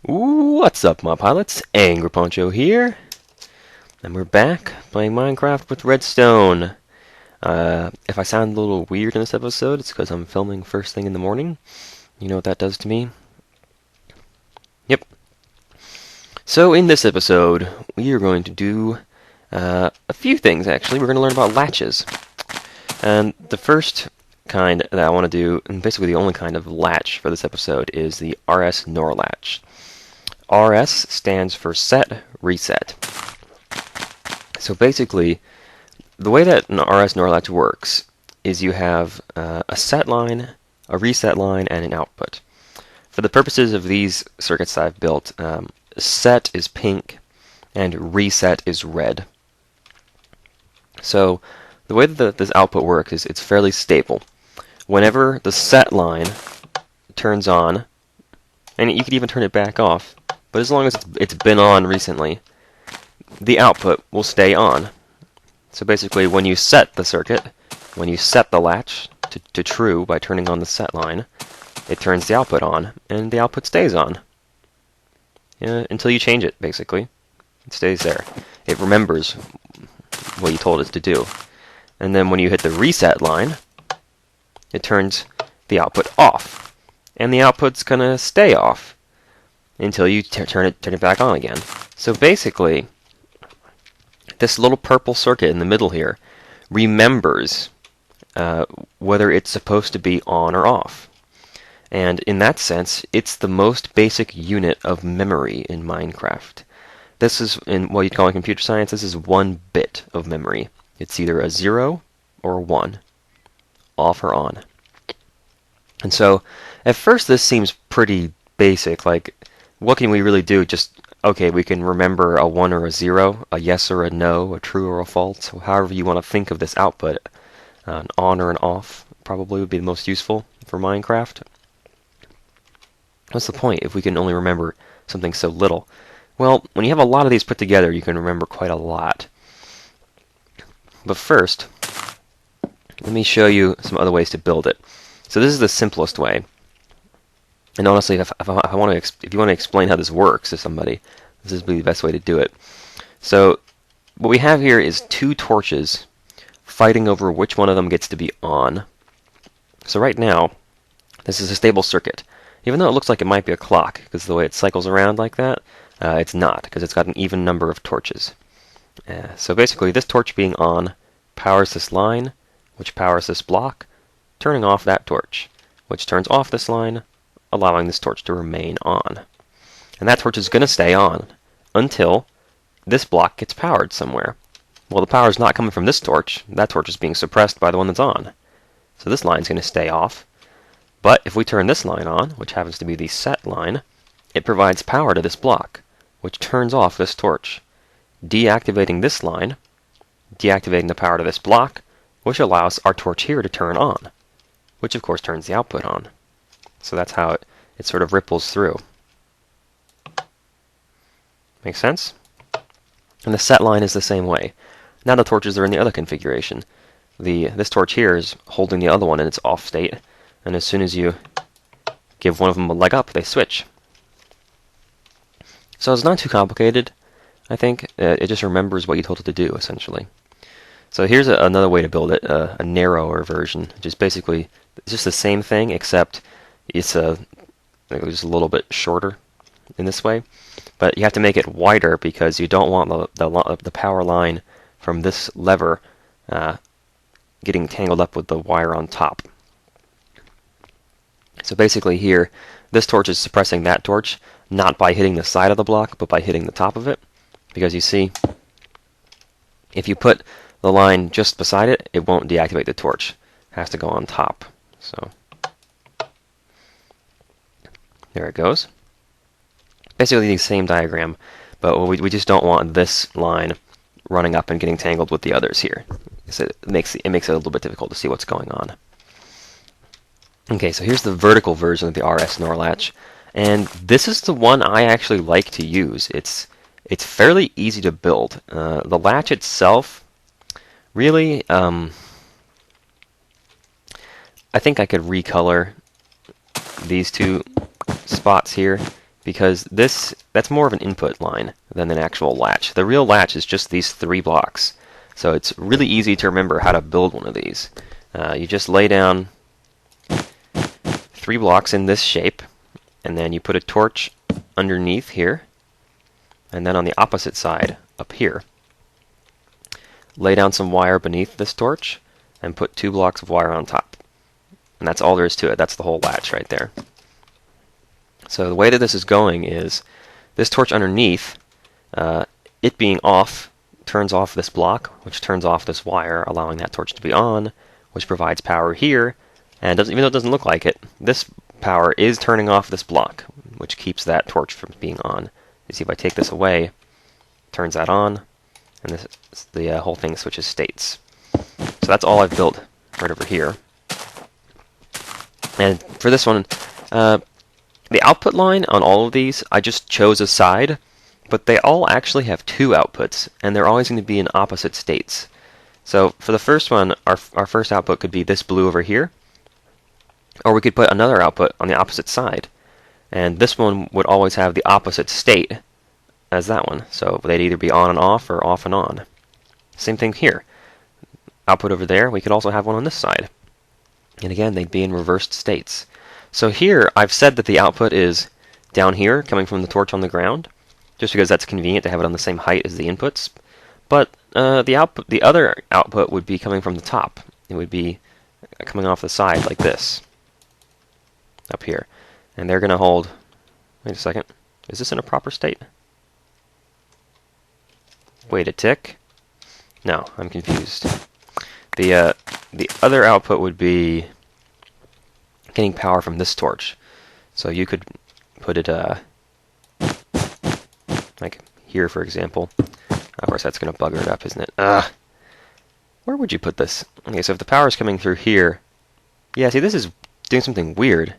What's up, my pilots? Angry Poncho here, and we're back playing Minecraft with Redstone. If I sound a little weird in this episode, it's because I'm filming first thing in the morning. You know what that does to me? Yep. So in this episode, we are going to do a few things, actually. We're going to learn about latches. And the first kind that I want to do, and basically the only kind of latch for this episode, is the RS NOR latch. RS stands for set, reset. So basically, the way that an RS NOR latch works is you have a set line, a reset line, and an output. For the purposes of these circuits I've built, set is pink and reset is red. So the way that this output works is it's fairly stable. Whenever the set line turns on, and you could even turn it back off, but as long as it's been on recently, the output will stay on. So basically, when you set the circuit, when you set the latch to true by turning on the set line, it turns the output on, and the output stays on. Until you change it, basically. It stays there. It remembers what you told it to do. And then when you hit the reset line, it turns the output off. And the output's going to stay off until you turn it back on again. So basically, this little purple circuit in the middle here remembers whether it's supposed to be on or off. And in that sense, it's the most basic unit of memory in Minecraft. This is, in what you'd call in computer science, this is 1 bit of memory. It's either a 0 or a 1, off or on. And so, at first this seems pretty basic, like, what can we really do? Just, okay, we can remember a 1 or a 0, a yes or a no, a true or a false, however you want to think of this output. An on or an off probably would be the most useful for Minecraft. What's the point if we can only remember something so little? Well, when you have a lot of these put together, you can remember quite a lot. But first, let me show you some other ways to build it. So this is the simplest way. And honestly, if you want to explain how this works to somebody, this is the best way to do it. So what we have here is 2 torches fighting over which one of them gets to be on. So right now, this is a stable circuit. Even though it looks like it might be a clock, because the way it cycles around like that, it's not, because it's got an even number of torches. So basically, this torch being on powers this line, which powers this block, turning off that torch, which turns off this line, allowing this torch to remain on. And that torch is going to stay on until this block gets powered somewhere. Well, the power is not coming from this torch. That torch is being suppressed by the one that's on. So this line's going to stay off. But if we turn this line on, which happens to be the set line, it provides power to this block, which turns off this torch, deactivating this line, deactivating the power to this block, which allows our torch here to turn on, which of course turns the output on. So that's how it sort of ripples through. Make sense? And the set line is the same way. Now the torches are in the other configuration. This torch here is holding the other one in its off state, and as soon as you give one of them a leg up, they switch. So it's not too complicated, I think. It just remembers what you told it to do, essentially. So here's another way to build it, a narrower version, which is basically just the same thing, except it's just a little bit shorter in this way. But you have to make it wider because you don't want the power line from this lever getting tangled up with the wire on top. So basically here, this torch is suppressing that torch, not by hitting the side of the block, but by hitting the top of it. Because you see, if you put the line just beside it, it won't deactivate the torch. It has to go on top. So there it goes. Basically the same diagram, but we just don't want this line running up and getting tangled with the others here. So it makes it a little bit difficult to see what's going on. Okay, so here's the vertical version of the RS NOR latch, and this is the one I actually like to use. It's fairly easy to build. The latch itself, really, I think I could recolor these 2 spots here because that's more of an input line than an actual latch. The real latch is just these 3 blocks. So it's really easy to remember how to build one of these. You just lay down 3 blocks in this shape, and then you put a torch underneath here, and then on the opposite side, up here. Lay down some wire beneath this torch, and put 2 blocks of wire on top. And that's all there is to it. That's the whole latch right there. So the way that this is going is, this torch underneath, it being off, turns off this block, which turns off this wire, allowing that torch to be on, which provides power here, and even though it doesn't look like it, this power is turning off this block, which keeps that torch from being on. You see, if I take this away, turns that on, and the whole thing switches states. So that's all I've built right over here. And for this one, the output line on all of these, I just chose a side, but they all actually have 2 outputs, and they're always going to be in opposite states. So for the first one, our first output could be this blue over here, or we could put another output on the opposite side. And this one would always have the opposite state as that one. So they'd either be on and off, or off and on. Same thing here. Output over there, we could also have one on this side. And again, they'd be in reversed states. So here, I've said that the output is down here, coming from the torch on the ground, just because that's convenient to have it on the same height as the inputs. But the other output would be coming from the top. It would be coming off the side like this, up here. And they're going to hold... Wait a second. Is this in a proper state? Wait a tick. No, I'm confused. The other output would be getting power from this torch. So you could put it like here, for example. Of course, that's going to bugger it up, isn't it? Where would you put this? Okay, so if the power is coming through here... Yeah, see, this is doing something weird.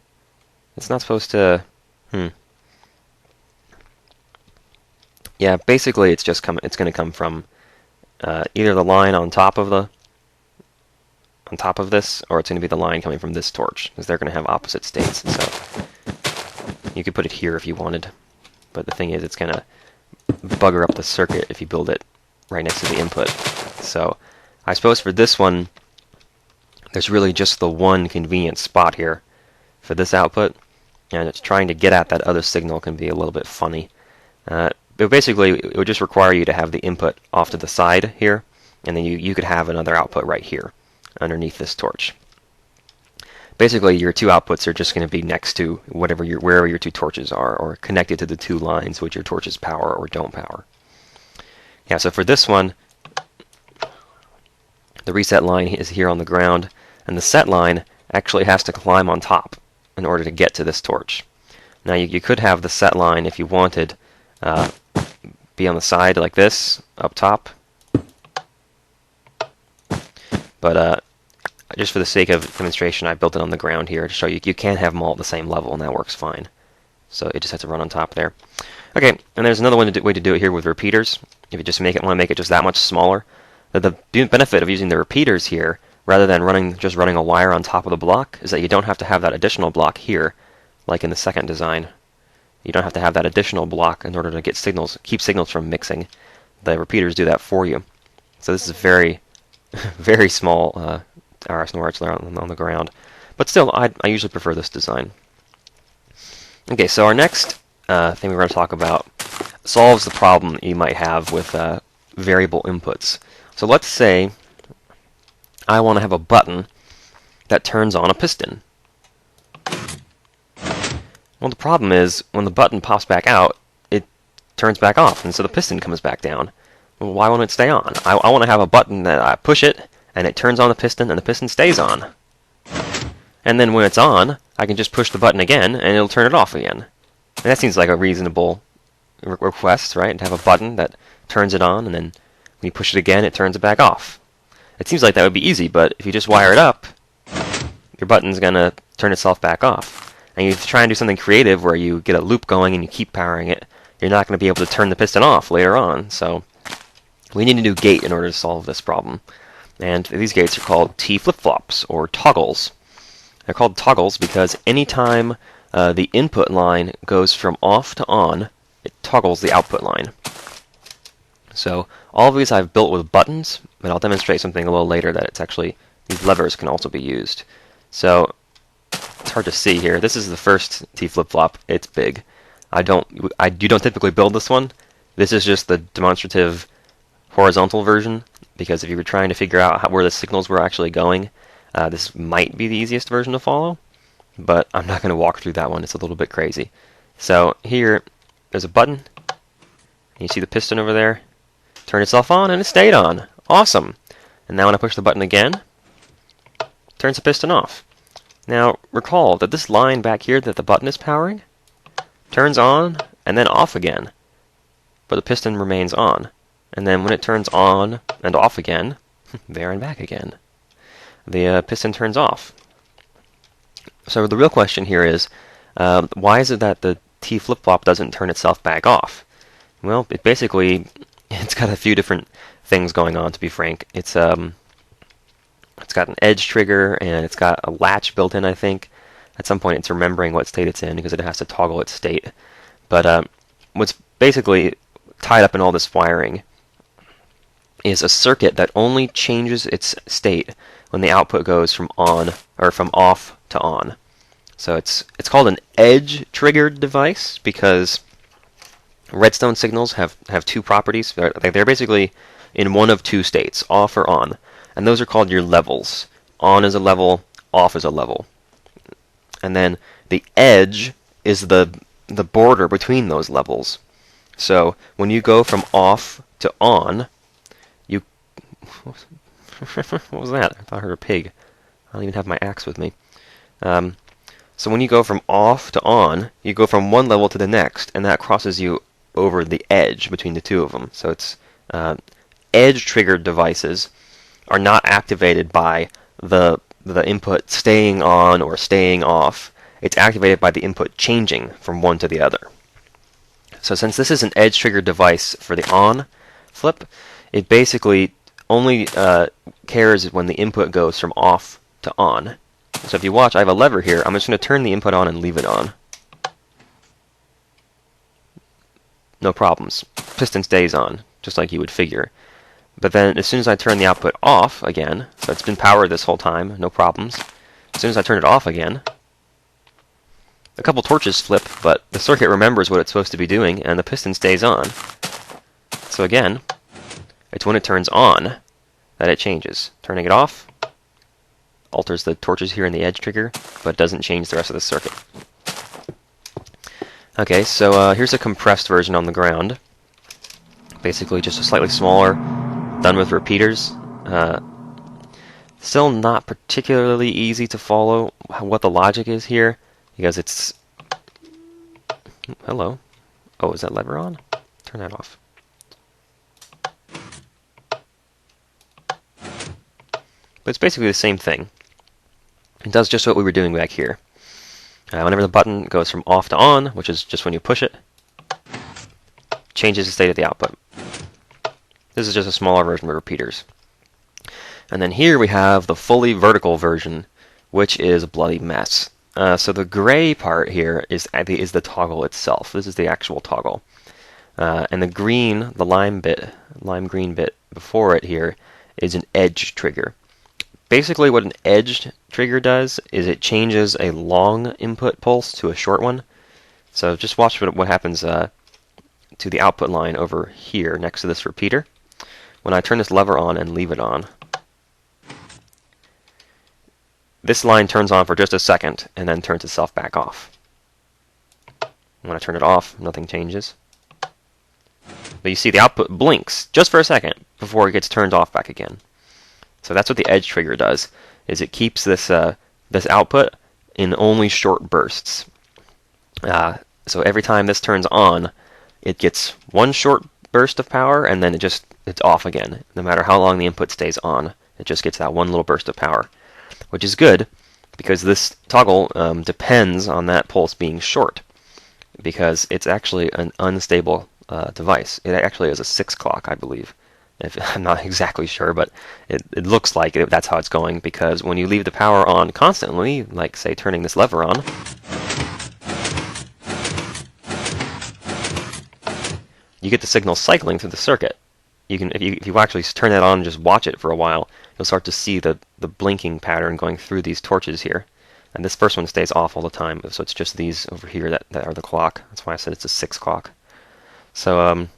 It's not supposed to... Yeah, basically it's just it's going to come from either the line on top of this, or it's going to be the line coming from this torch, because they're going to have opposite states. So you could put it here if you wanted, but the thing is, it's going to bugger up the circuit if you build it right next to the input. So I suppose for this one, there's really just the one convenient spot here for this output, and it's trying to get at that other signal can be a little bit funny. But basically, it would just require you to have the input off to the side here, and then you could have another output right here underneath this torch. Basically, your 2 outputs are just going to be next to wherever your 2 torches are, or connected to the 2 lines which your torches power or don't power. Yeah, so for this one, the reset line is here on the ground, and the set line actually has to climb on top in order to get to this torch. Now you could have the set line, if you wanted, be on the side like this, up top. But just for the sake of demonstration, I built it on the ground here to show you can have them all at the same level, and that works fine. So it just has to run on top there. Okay, and there's another way to do it here with repeaters. If you just want to make it just that much smaller. The benefit of using the repeaters here, rather than just running a wire on top of the block, is that you don't have to have that additional block here, like in the second design. You don't have to have that additional block in order to get keep signals from mixing. The repeaters do that for you. So this is very, very small RS Norwich there on the ground. But still, I usually prefer this design. Okay, so our next thing we're going to talk about solves the problem that you might have with variable inputs. So let's say I want to have a button that turns on a piston. Well, the problem is, when the button pops back out, it turns back off, and so the piston comes back down. Well, why won't it stay on? I want to have a button that I push it, and it turns on the piston, and the piston stays on. And then when it's on, I can just push the button again, and it'll turn it off again. And that seems like a reasonable request, right? To have a button that turns it on, and then when you push it again, it turns it back off. It seems like that would be easy, but if you just wire it up, your button's going to turn itself back off. And you try and do something creative where you get a loop going and you keep powering it, you're not going to be able to turn the piston off later on. So we need a new gate in order to solve this problem. And these gates are called T flip-flops, or toggles. They're called toggles because anytime the input line goes from off to on. It toggles the output line. So all of these I've built with buttons, and I'll demonstrate something a little later that it's actually, these levers can also be used. So it's hard to see here. This is the first T flip-flop. It's big. You don't typically build this one. This is just the demonstrative horizontal version, because if you were trying to figure out where the signals were actually going, this might be the easiest version to follow, but I'm not going to walk through that one. It's a little bit crazy. So here, there's a button. You see the piston over there? Turn itself on, and it stayed on. Awesome! And now when I push the button again, it turns the piston off. Now, recall that this line back here that the button is powering turns on and then off again, but the piston remains on. And then when it turns on and off again, there and back again, the piston turns off. So the real question here is, why is it that the T flip-flop doesn't turn itself back off? Well, it's got a few different things going on, to be frank. It's got an edge trigger, and it's got a latch built in, I think. At some point it's remembering what state it's in, because it has to toggle its state. But what's basically tied up in all this wiring is a circuit that only changes its state when the output goes from off to on. So it's called an edge triggered device because Redstone signals have two properties. They're basically in one of two states, off or on. And those are called your levels. On is a level, off is a level. And then the edge is the border between those levels. So when you go from off to on, what was that? I thought I heard a pig. I don't even have my axe with me. So when you go from off to on, you go from one level to the next, and that crosses you over the edge between the two of them. So it's edge-triggered devices are not activated by the input staying on or staying off. It's activated by the input changing from one to the other. So since this is an edge-triggered device for the on flip, it basically only cares when the input goes from off to on. So if you watch, I have a lever here. I'm just going to turn the input on and leave it on. No problems. Piston stays on, just like you would figure. But then as soon as I turn the output off again, so it's been powered this whole time, no problems. As soon as I turn it off again, a couple torches flip, but the circuit remembers what it's supposed to be doing, and the piston stays on. So again, it's when it turns on that it changes. Turning it off alters the torches here in the edge trigger, but doesn't change the rest of the circuit. Okay, so here's a compressed version on the ground. Basically just a slightly smaller, done with repeaters. Still not particularly easy to follow what the logic is here, because it's... Hello. Oh, is that lever on? Turn that off. But it's basically the same thing. It does just what we were doing back here. Whenever the button goes from off to on, which is just when you push it, changes the state of the output. This is just a smaller version with repeaters. And then here we have the fully vertical version, which is a bloody mess. So the gray part here is the toggle itself. This is the actual toggle. And the green, the lime green bit before it here, is an edge trigger. Basically what an edge trigger does is it changes a long input pulse to a short one. So just watch what happens to the output line over here next to this repeater. When I turn this lever on and leave it on, this line turns on for just a second and then turns itself back off. When I turn it off, nothing changes. But you see the output blinks just for a second before it gets turned off back again. So that's what the edge trigger does, is it keeps this output in only short bursts. So every time this turns on, it gets one short burst of power, and then it's off again. No matter how long the input stays on, it just gets that one little burst of power, which is good because this toggle depends on that pulse being short, because it's actually an unstable device. It actually is a 6 clock, I believe. I'm not exactly sure, but it looks like that's how it's going, because when you leave the power on constantly, like say turning this lever on, you get the signal cycling through the circuit. You can, if you actually turn that on and just watch it for a while, you'll start to see the blinking pattern going through these torches here. And this first one stays off all the time, so it's just these over here that are the clock. That's why I said it's a 6 clock. So,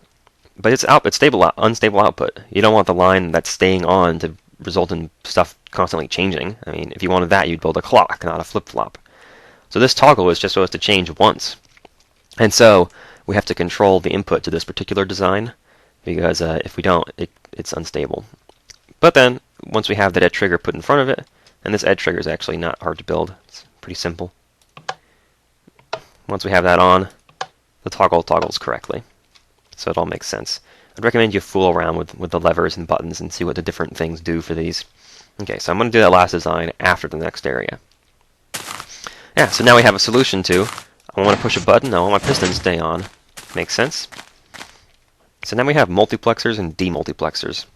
but it's stable, unstable output. You don't want the line that's staying on to result in stuff constantly changing. I mean, if you wanted that, you'd build a clock, not a flip-flop. So this toggle is just supposed to change once. And so we have to control the input to this particular design, because if we don't, it's unstable. But then, once we have that edge trigger put in front of it, and this edge trigger is actually not hard to build. It's pretty simple. Once we have that on, the toggle toggles correctly. So it all makes sense. I'd recommend you fool around with the levers and buttons and see what the different things do for these. Okay, so I'm going to do that last design after the next area. Yeah, so now we have a solution to, I want to push a button, I want my piston to stay on. Makes sense? So now we have multiplexers and demultiplexers.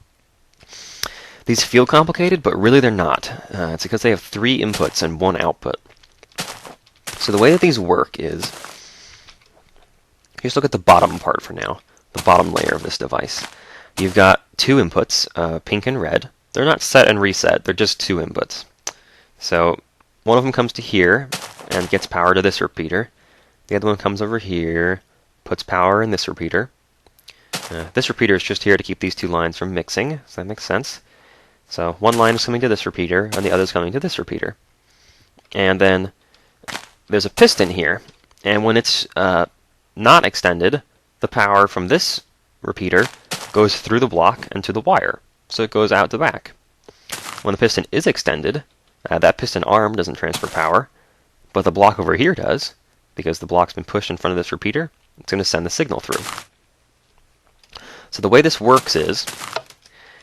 These feel complicated, but really they're not. It's because they have 3 inputs and 1 output. So the way that these work is, just look at the bottom part for now, the bottom layer of this device. You've got 2 inputs, pink and red. They're not set and reset, they're just 2 inputs. So one of them comes to here and gets power to this repeater. The other one comes over here, puts power in this repeater. This repeater is just here to keep these 2 lines from mixing, so that makes sense. So one line is coming to this repeater, and the other is coming to this repeater. And then there's a piston here, and when it's not extended, the power from this repeater goes through the block and to the wire, so it goes out the back. When the piston is extended, that piston arm doesn't transfer power, but the block over here does, because the block's been pushed in front of this repeater. It's going to send the signal through. So the way this works is,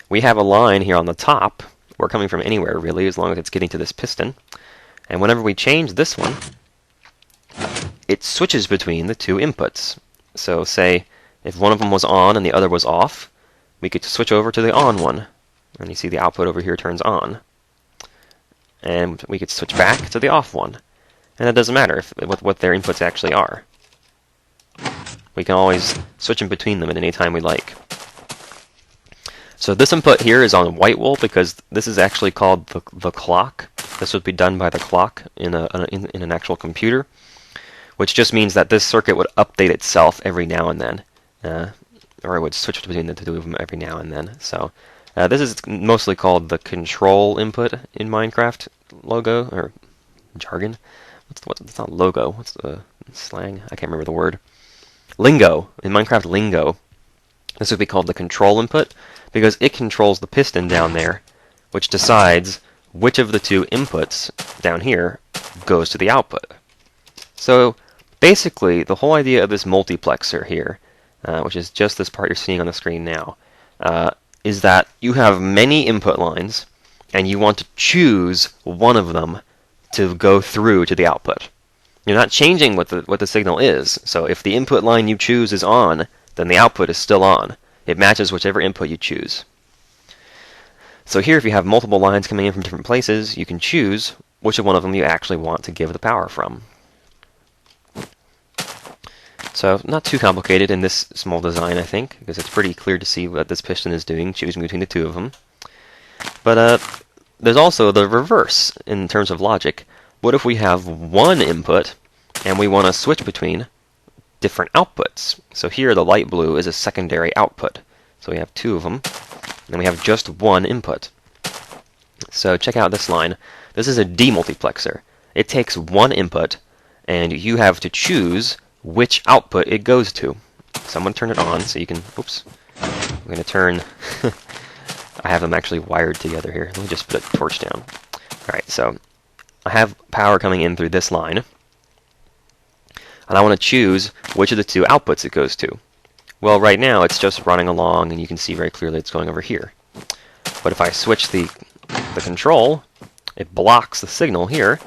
we have a line here on the top. We're coming from anywhere, really, as long as it's getting to this piston. And whenever we change this one, it switches between the 2 inputs. So say, if one of them was on and the other was off, we could switch over to the on one. And you see the output over here turns on. And we could switch back to the off one. And it doesn't matter what their inputs actually are. We can always switch in between them at any time we like. So this input here is on white wool because this is actually called the clock. This would be done by the clock in an actual computer, which just means that this circuit would update itself every now and then, or it would switch between the 2 of them every now and then. So this is mostly called the control input in Minecraft logo or jargon. It's not logo. What's the slang? I can't remember the word. Lingo. In Minecraft lingo, this would be called the control input because it controls the piston down there, which decides which of the 2 inputs down here goes to the output. So basically, the whole idea of this multiplexer here, which is just this part you're seeing on the screen now, is that you have many input lines, and you want to choose one of them to go through to the output. You're not changing what the signal is. So if the input line you choose is on, then the output is still on. It matches whichever input you choose. So here, if you have multiple lines coming in from different places, you can choose which one of them you actually want to give the power from. So not too complicated in this small design, I think, because it's pretty clear to see what this piston is doing, choosing between the 2 of them. But there's also the reverse in terms of logic. What if we have one input and we want to switch between different outputs? So here the light blue is a secondary output. So we have 2 of them, and we have just one input. So check out this line. This is a demultiplexer. It takes one input, and you have to choose which output it goes to. So I'm going to turn it on so you can, oops, I'm going to turn, I have them actually wired together here. Let me just put a torch down. Alright, so I have power coming in through this line, and I want to choose which of the 2 outputs it goes to. Well, right now it's just running along, and you can see very clearly it's going over here. But if I switch the control, it blocks the signal here,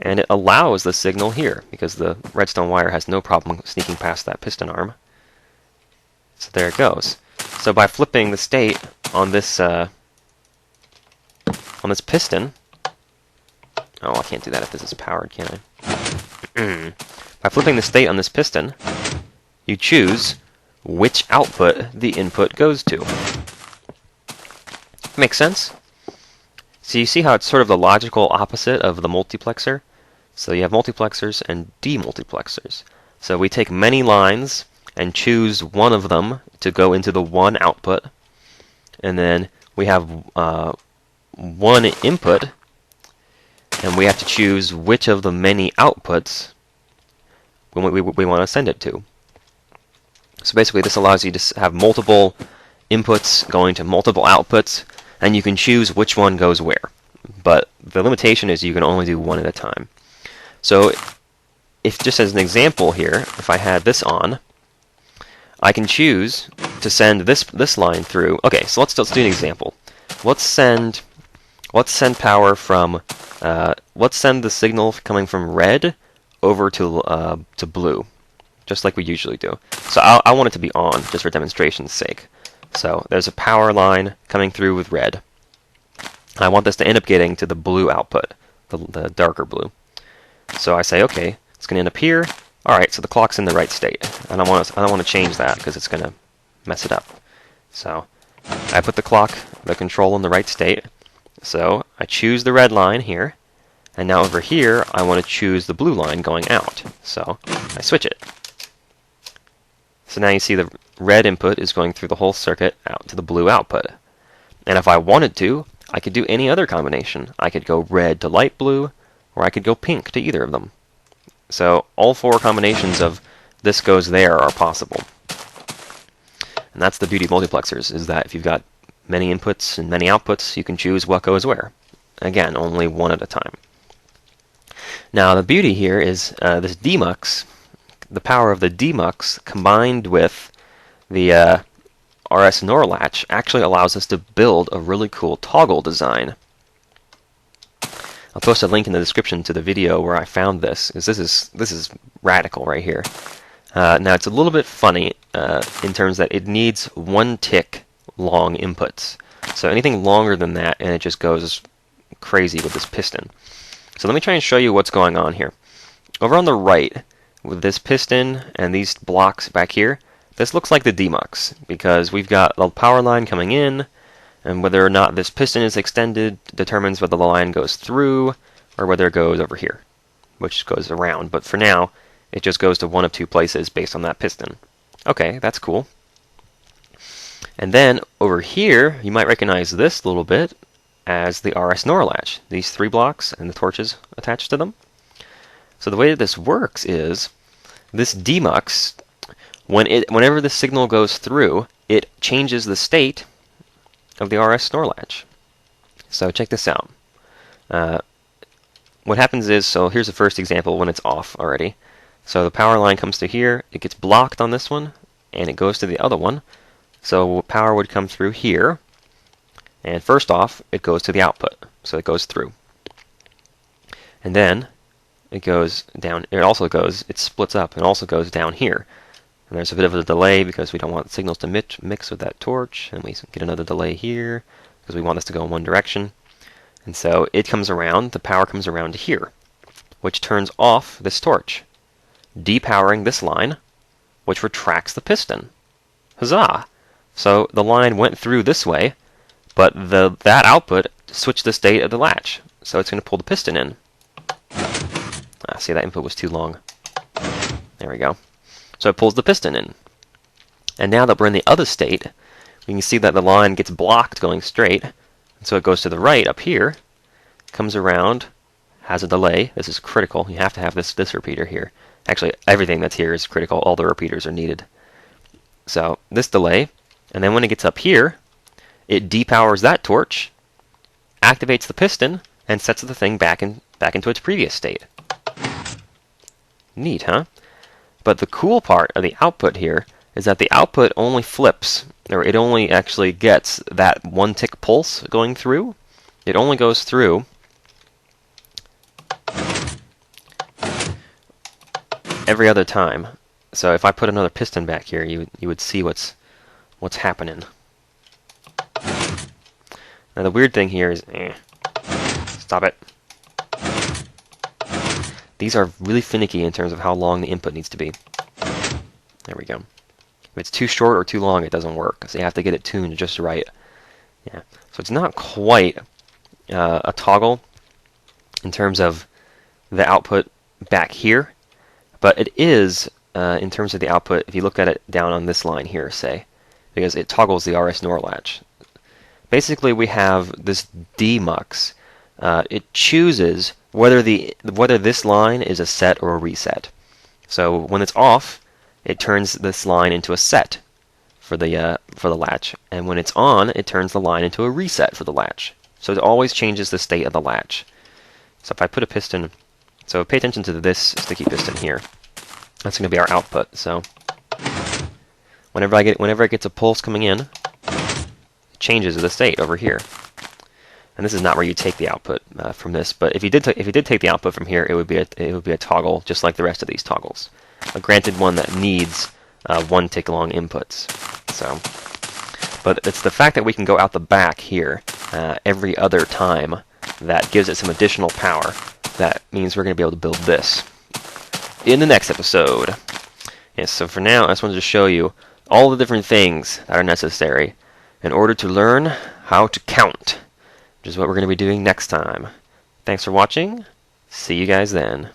and it allows the signal here, because the redstone wire has no problem sneaking past that piston arm. So there it goes. So by flipping the state on this piston, oh, I can't do that if this is powered, can I? By flipping the state on this piston, you choose which output the input goes to. Makes sense? So you see how it's sort of the logical opposite of the multiplexer? So you have multiplexers and demultiplexers. So we take many lines and choose one of them to go into the one output, and then we have one input, and we have to choose which of the many outputs we want to send it to. So basically this allows you to have multiple inputs going to multiple outputs, and you can choose which one goes where. But the limitation is you can only do one at a time. So if, just as an example here, if I had this on, I can choose to send this line through. Okay, so let's do an example. Let's send power from let's send the signal coming from red over to blue, just like we usually do. So I want it to be on, just for demonstration's sake. So there's a power line coming through with red. I want this to end up getting to the blue output, the darker blue. So I say, okay, it's going to end up here. All right, so the clock's in the right state. I don't want to change that because it's going to mess it up. So I put the control in the right state. So I choose the red line here, and now over here I want to choose the blue line going out. So I switch it. So now you see the red input is going through the whole circuit out to the blue output. And if I wanted to, I could do any other combination. I could go red to light blue, or I could go pink to either of them. So all four combinations of this goes there are possible. And that's the beauty of multiplexers, is that if you've got many inputs and many outputs, you can choose what goes where. Again, only one at a time. Now the beauty here is this demux, the power of the demux combined with the RS NOR latch actually allows us to build a really cool toggle design. I'll post a link in the description to the video where I found this, because this is radical right here. Now it's a little bit funny in terms that it needs 1 tick long inputs. So anything longer than that, and it just goes crazy with this piston. So let me try and show you what's going on here. Over on the right, with this piston and these blocks back here, this looks like the demux, because we've got the power line coming in, and whether or not this piston is extended determines whether the line goes through or whether it goes over here, which goes around. But for now, it just goes to one of two places based on that piston. Okay, that's cool. And then over here, you might recognize this a little bit as the RS NOR latch. These 3 blocks and the torches attached to them. So the way that this works is this demux, whenever the signal goes through, it changes the state of the RS NOR latch. So check this out. What happens is, so here's the first example when it's off already. So the power line comes to here, it gets blocked on this one, and it goes to the other one. So power would come through here, and first off, it goes to the output. So it goes through. And then it goes down, it splits up and also goes down here. And there's a bit of a delay because we don't want signals to mix with that torch, and we get another delay here because we want this to go in one direction. And so it comes around, the power comes around to here, which turns off this torch, depowering this line, which retracts the piston. Huzzah! So the line went through this way, but that output switched the state of the latch, so it's going to pull the piston in. See, that input was too long. There we go. So it pulls the piston in. And now that we're in the other state, we can see that the line gets blocked going straight. And so it goes to the right up here, comes around, has a delay. This is critical. You have to have this repeater here. Actually, everything that's here is critical. All the repeaters are needed. So this delay, and then when it gets up here, it depowers that torch, activates the piston, and sets the thing back into its previous state. Neat, huh? But the cool part of the output here is that the output only flips, or it only actually gets that 1 tick pulse going through. It only goes through every other time. So if I put another piston back here, you would see what's happening. Now the weird thing here is, stop it. These are really finicky in terms of how long the input needs to be. There we go. If it's too short or too long, it doesn't work. So you have to get it tuned just right. Yeah. So it's not quite a toggle in terms of the output back here, but it is in terms of the output if you look at it down on this line here, say, because it toggles the RS NOR latch. Basically, we have this demux. It chooses whether this line is a set or a reset. So when it's off, it turns this line into a set for the latch, and when it's on, it turns the line into a reset for the latch. So it always changes the state of the latch. So if I put a piston, so pay attention to this sticky piston here. That's going to be our output. So whenever it gets a pulse coming in, it changes the state over here. And this is not where you take the output from this, but if you did take the output from here, it would be a toggle just like the rest of these toggles. Granted, one that needs 1 tick long inputs. So, but it's the fact that we can go out the back here every other time that gives it some additional power. That means we're going to be able to build this in the next episode. Yes, so for now, I just wanted to show you all the different things that are necessary in order to learn how to count, which is what we're going to be doing next time. Thanks for watching. See you guys then.